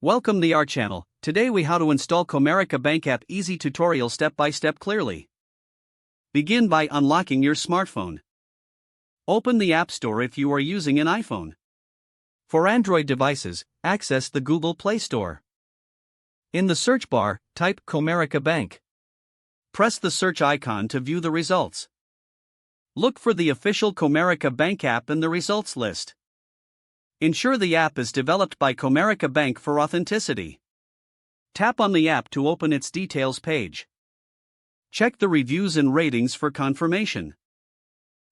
Welcome to our channel. Today we how to install Comerica Bank app easy tutorial step by step clearly. Begin by unlocking your smartphone. Open the App Store if you are using an iPhone. For Android devices, access the Google Play Store. In the search bar, type Comerica Bank. Press the search icon to view the results. Look for the official Comerica Bank app in the results list. Ensure the app is developed by Comerica Bank for authenticity. Tap on the app to open its details page. Check the reviews and ratings for confirmation.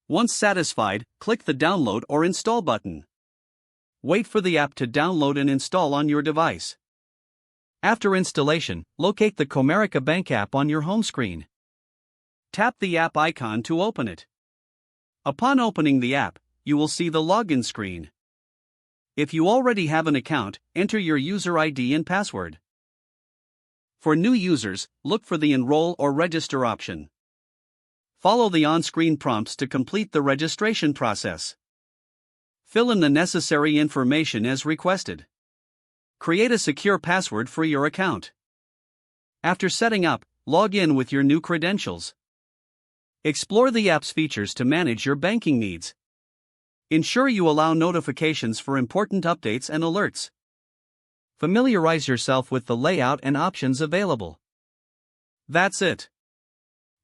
Once satisfied, click the download or install button. Wait for the app to download and install on your device. After installation, locate the Comerica Bank app on your home screen. Tap the app icon to open it. Upon opening the app, you will see the login screen. If you already have an account, enter your user ID and password. For new users, look for the Enroll or Register option. Follow the on-screen prompts to complete the registration process. Fill in the necessary information as requested. Create a secure password for your account. After setting up, log in with your new credentials. Explore the app's features to manage your banking needs. Ensure you allow notifications for important updates and alerts. Familiarize yourself with the layout and options available. That's it.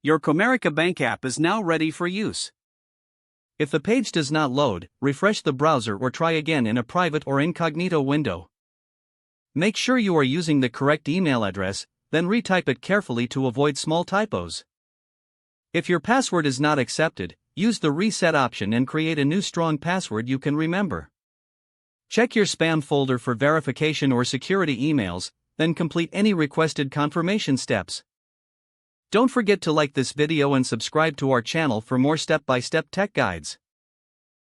Your Comerica Bank app is now ready for use. If the page does not load, refresh the browser or try again in a private or incognito window. Make sure you are using the correct email address, then retype it carefully to avoid small typos. If your password is not accepted, use the reset option and create a new strong password you can remember. Check your spam folder for verification or security emails, then complete any requested confirmation steps. Don't forget to like this video and subscribe to our channel for more step-by-step tech guides.